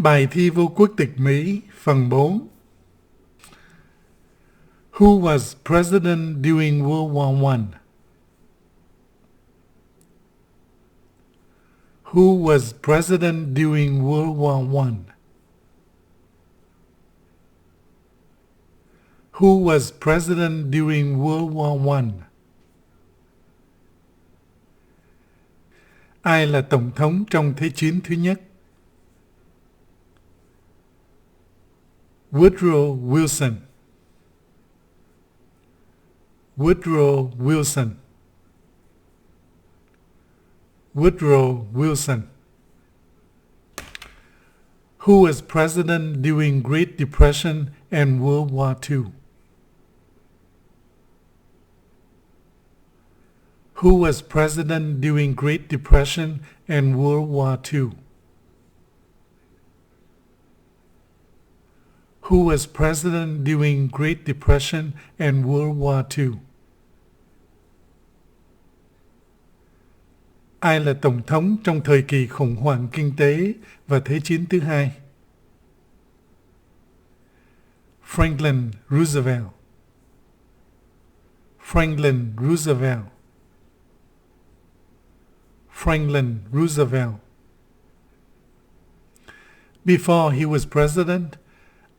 Bài thi vô quốc tịch Mỹ, phần 4. Who was president during World War I? Who was president during World War I? Who was president during World War I? Ai là tổng thống trong Thế chiến thứ nhất? Woodrow Wilson. Woodrow Wilson. Woodrow Wilson. Who was president during Great Depression and World War II? Who was president during Great Depression and World War II? Who was president during Great Depression and World War II? Ai là tổng thống trong thời kỳ khủng hoảng kinh tế và Thế chiến thứ hai? Franklin Roosevelt. Franklin Roosevelt. Franklin Roosevelt. Before he was president,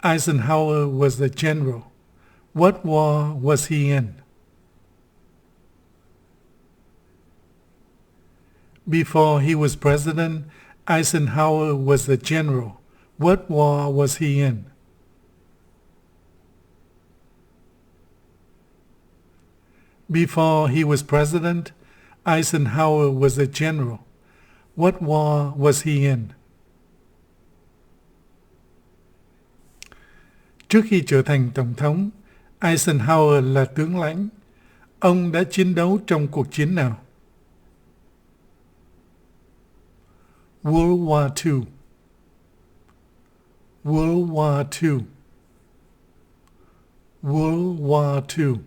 Eisenhower was the general. What war was he in? Before he was president, Eisenhower was the general. What war was he in? Before he was president, Eisenhower was the general. What war was he in? Trước khi trở thành tổng thống, Eisenhower là tướng lãnh. Ông đã chiến đấu trong cuộc chiến nào? World War II. World War II. World War II.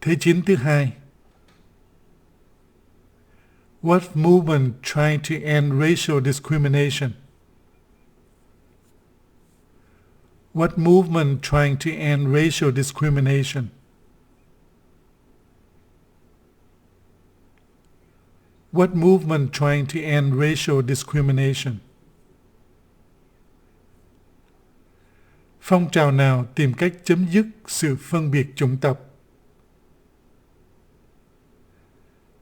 Thế chiến thứ hai. What movement trying to end racial discrimination? What movement trying to end racial discrimination? What movement trying to end racial discrimination? Phong trào nào tìm cách chấm dứt sự phân biệt chủng tộc?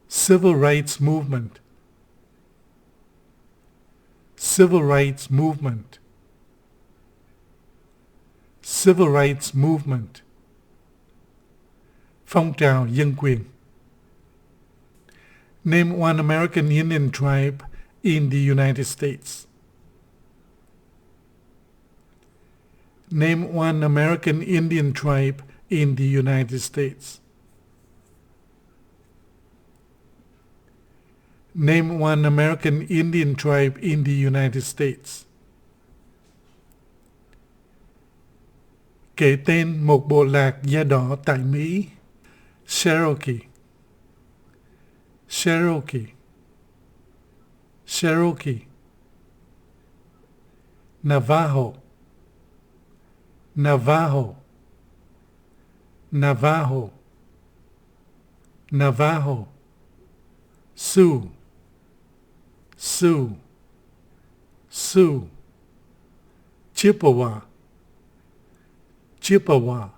Civil Rights Movement. Civil Rights Movement. Civil Rights Movement. Phong trào dân quyền. Name one American Indian tribe in the United States. Name one American Indian tribe in the United States. Name one American Indian tribe in the United States. Kể tên một bộ lạc da đỏ tại Mỹ. Cherokee. Cherokee. Cherokee. Navajo. Navajo. Navajo. Navajo. Sioux. Sioux. Sioux. Chippewa. Chippewa.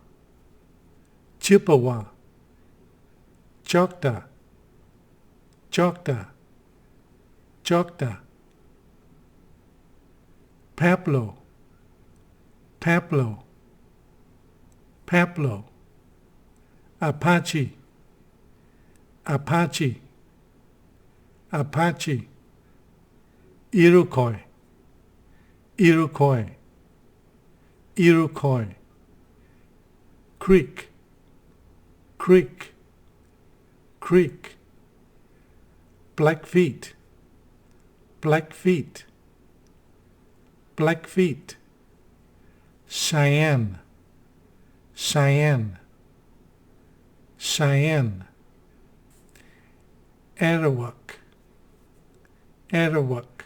Chippewa. Choctaw. Choctaw. Choctaw. Pueblo. Pueblo. Pueblo. Apache. Apache. Apache. Iroquois. Iroquois. Iroquois. Creek. Creek. Creek. Blackfeet. Blackfeet. Blackfeet. Cheyenne. Cheyenne. Cheyenne. Arawak. Arawak.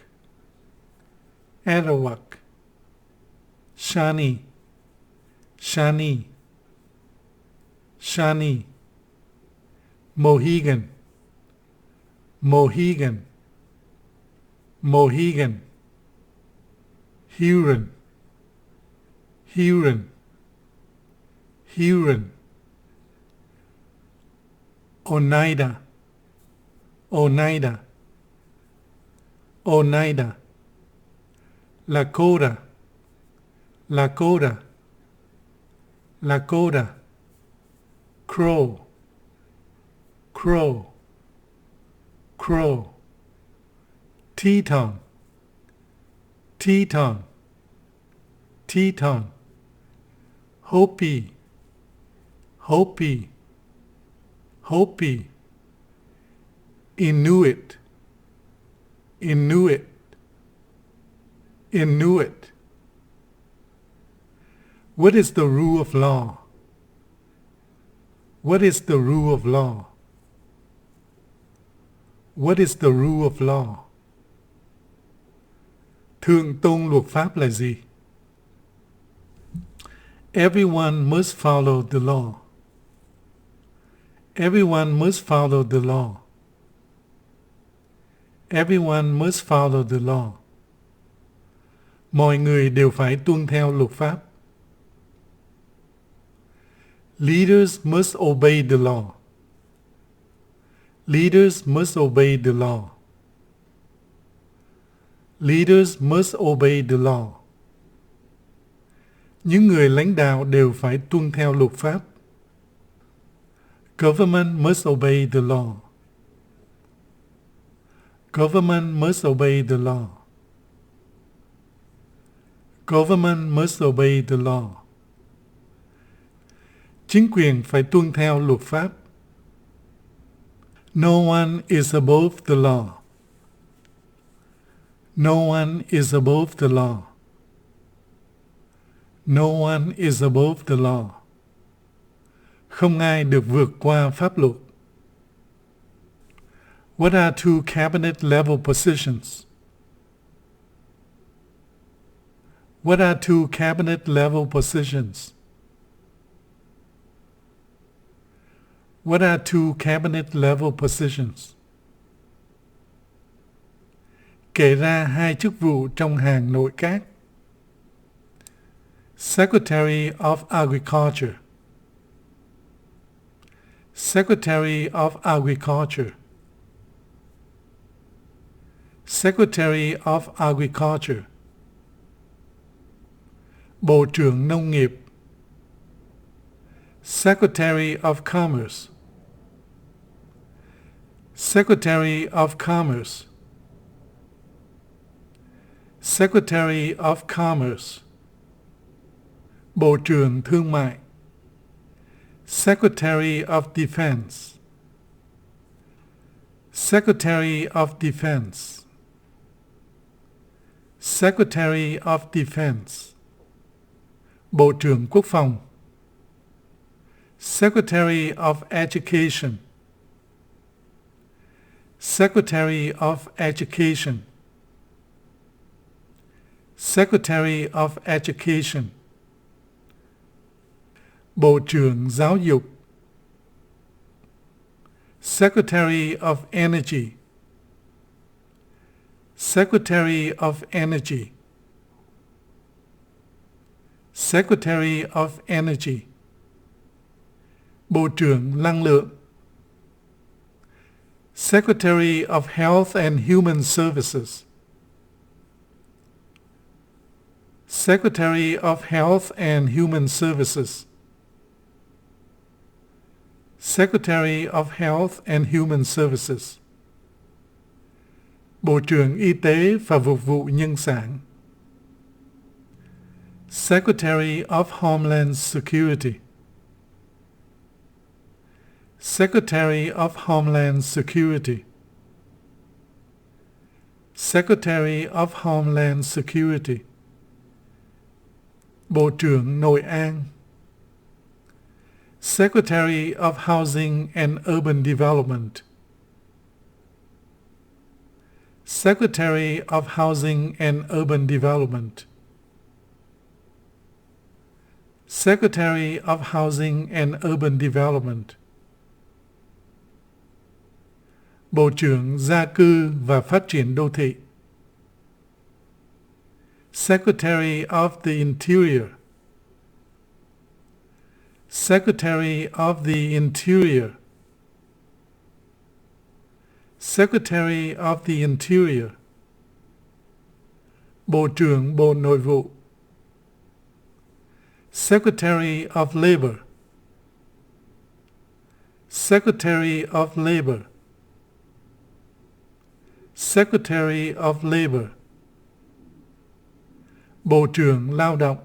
Arawak, Shani, Shani, Shani, Mohegan, Mohegan, Mohegan, Huron, Huron, Huron, Oneida, Oneida, Oneida, Lakota, Lakota, Lakota, Crow, Crow, Crow, Teton, Teton, Teton, Hopi, Hopi, Hopi, Inuit, Inuit, Inuit. What is the rule of law? What is the rule of law? What is the rule of law? Thượng tôn luật pháp là gì? Everyone must follow the law. Everyone must follow the law. Everyone must follow the law. Mọi người đều phải tuân theo luật pháp. Leaders must obey the law. Leaders must obey the law. Leaders must obey the law. Những người lãnh đạo đều phải tuân theo luật pháp. Government must obey the law. Government must obey the law. Government must obey the law. Chính quyền phải tuân theo luật pháp. No one is above the law. No one is above the law. No one is above the law. Không ai được vượt qua pháp luật. What are two cabinet level positions? What are two cabinet level positions? What are two cabinet level positions? Kể ra hai chức vụ trong hàng nội các. Secretary of Agriculture. Secretary of Agriculture. Secretary of Agriculture. Bộ trưởng Nông nghiệp. Secretary of Commerce. Secretary of Commerce. Secretary of Commerce. Bộ trưởng Thương mại. Secretary of Defense. Secretary of Defense. Secretary of Defense. Bộ trưởng Quốc phòng. Secretary of Education. Secretary of Education. Secretary of Education. Bộ trưởng Giáo dục. Secretary of Energy. Secretary of Energy. Secretary of Energy. Bộ trưởng Năng lượng. Secretary of Health and Human Services. Secretary of Health and Human Services. Secretary of Health and Human Services. Bộ trưởng Y tế và Phục vụ Nhân sản. Secretary of Homeland Security. Secretary of Homeland Security. Secretary of Homeland Security. Bộ trưởng Nội an. Secretary of Housing and Urban Development. Secretary of Housing and Urban Development. Secretary of Housing and Urban Development. Bộ trưởng Gia cư và Phát triển đô thị. Secretary of the Interior. Secretary of the Interior. Secretary of the Interior. Bộ trưởng Bộ Nội vụ. Secretary of Labor. Secretary of Labor. Secretary of Labor. Bộ trưởng Lao động.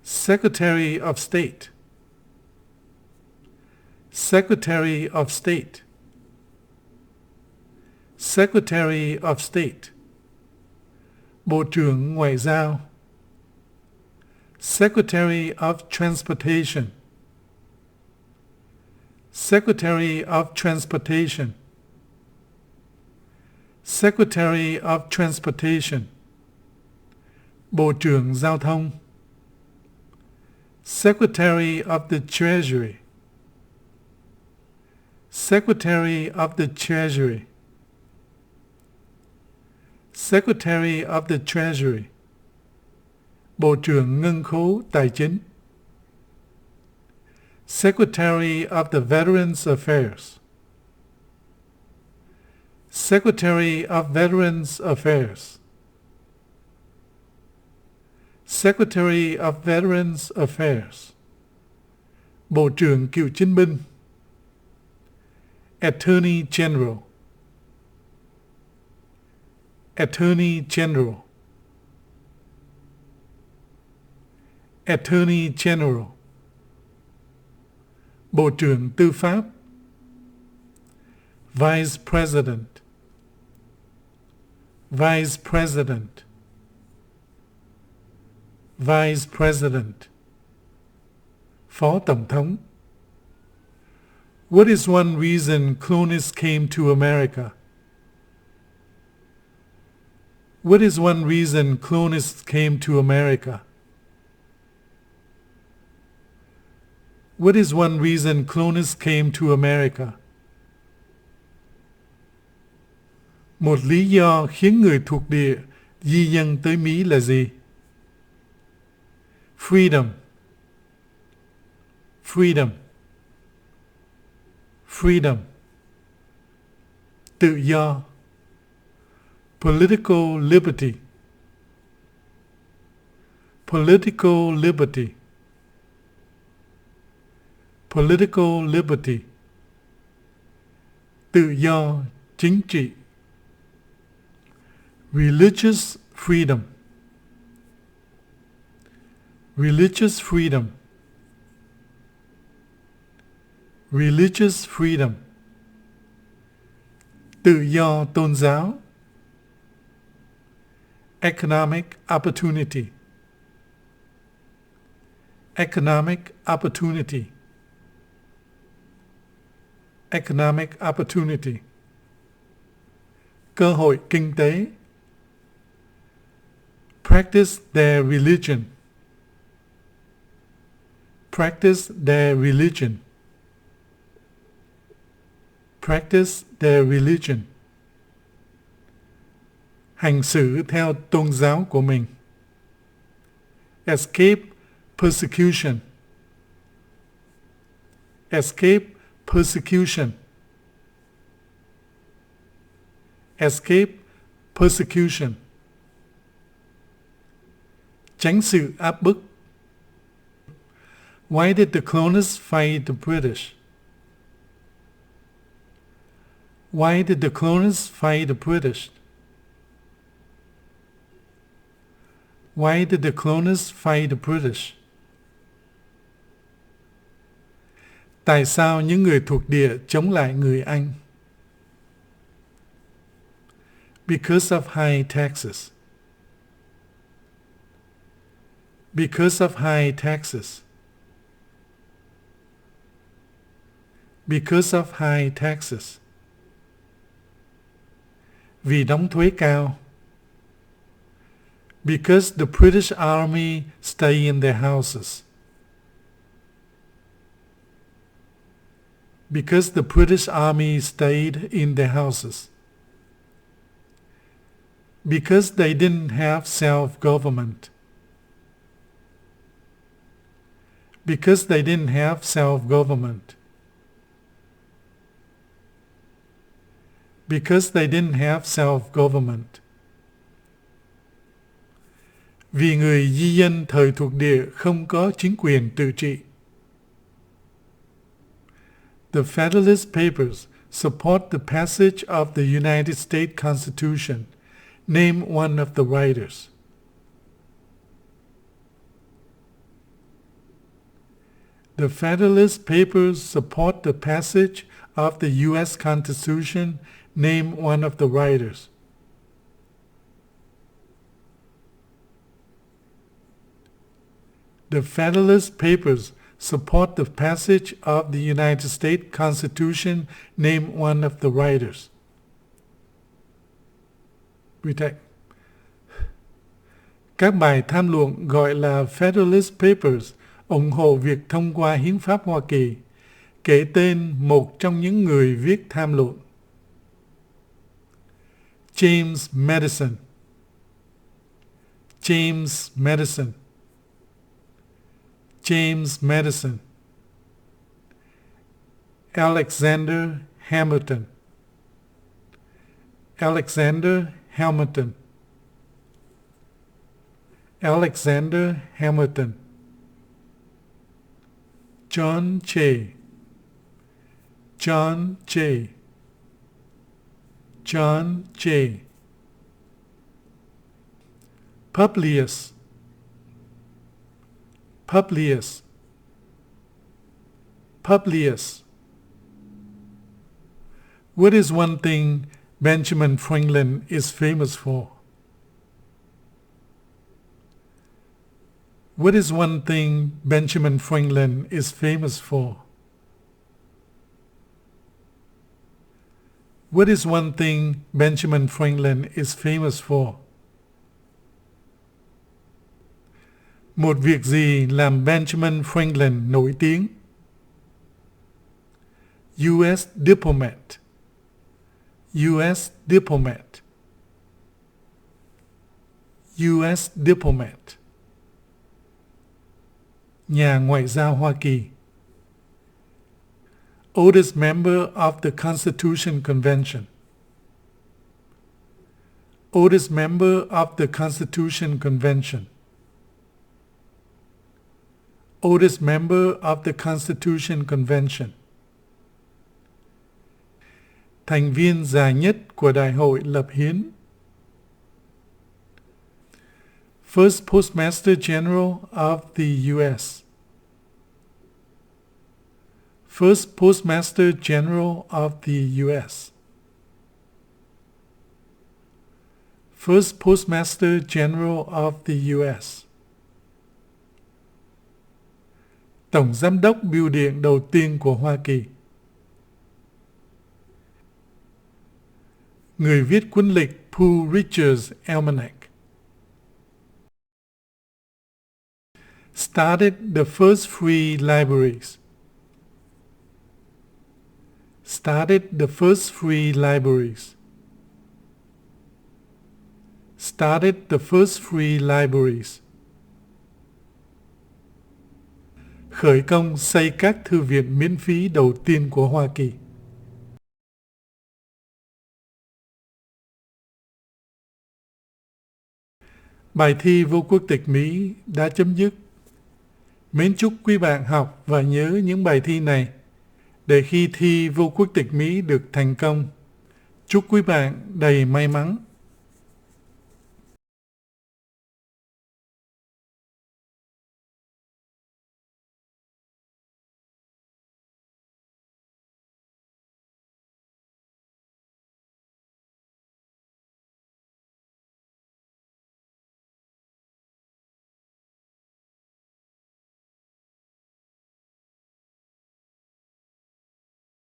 Secretary of State. Secretary of State. Secretary of State. Bộ trưởng Ngoại giao. Secretary of Transportation. Secretary of Transportation. Secretary of Transportation. Bộ trưởng Giao thông. Secretary of the Treasury. Secretary of the Treasury. Secretary of the Treasury. Bộ trưởng Ngân khố Tài chính. Secretary of the Veterans Affairs. Secretary of Veterans Affairs. Secretary of Veterans Affairs. Bộ trưởng Cựu chiến binh. Attorney General. Attorney General. Attorney General. Bộ trưởng Tư pháp. Vice President. Vice President. Vice President. Phó Tổng thống. What is one reason colonists came to America? What is one reason colonists came to America? What is one reason colonists came to America? Một lý do khiến người thuộc địa di dân tới Mỹ là gì? Freedom. Freedom. Freedom. Tự do. Political liberty. Political liberty. Political liberty. Tự do chính trị. Religious freedom. Religious freedom. Religious freedom. Tự do tôn giáo. Economic opportunity. Economic opportunity. Economic opportunity. Cơ hội kinh tế. Practice their religion. Practice their religion. Practice their religion. Hành xử theo tôn giáo của mình. Escape persecution. Escape persecution. Escape persecution. Tránh sự áp bức. Why did the colonists fight the British? Why did the colonists fight the British? Why did the colonists fight the British? Tại sao những người thuộc địa chống lại người Anh? Because of high taxes. Because of high taxes. Because of high taxes. Vì đóng thuế cao. Because the British Army stay in their houses. Because the British Army stayed in their houses. Because they didn't have self-government. Because they didn't have self-government. Because they didn't have self-government. Vì người di dân thời thuộc địa không có chính quyền tự trị. The Federalist Papers support the passage of the United States Constitution. Name one of the writers. The Federalist Papers support the passage of the U.S. Constitution. Name one of the writers. The Federalist Papers support the passage of the United States Constitution. Name one of the writers. Retake. Các bài tham luận gọi là Federalist Papers ủng hộ việc thông qua hiến pháp Hoa Kỳ. Kể tên một trong những người viết tham luận. James Madison. James Madison. James Madison. Alexander Hamilton. Alexander Hamilton. Alexander Hamilton. John Jay. John Jay. John Jay. Publius. Publius. Publius. What is one thing Benjamin Franklin is famous for? What is one thing Benjamin Franklin is famous for? What is one thing Benjamin Franklin is famous for? Một việc gì làm Benjamin Franklin nổi tiếng? U.S. diplomat. U.S. diplomat. U.S. diplomat. Nhà ngoại giao Hoa Kỳ. Oldest member of the Constitution Convention. Oldest member of the Constitution Convention. Oldest member of the Constitution Convention. Thành viên già nhất của Đại hội lập hiến. First Postmaster General of the U.S. First Postmaster General of the U.S. First Postmaster General of the U.S. Tổng giám đốc bưu điện đầu tiên của Hoa Kỳ. Người viết cuốn lịch Poor Richard's Almanac. Started the first free libraries. Started the first free libraries. Started the first free libraries. Khởi công xây các thư viện miễn phí đầu tiên của Hoa Kỳ. Bài thi vô quốc tịch Mỹ đã chấm dứt. Mến chúc quý bạn học và nhớ những bài thi này để khi thi vô quốc tịch Mỹ được thành công. Chúc quý bạn đầy may mắn.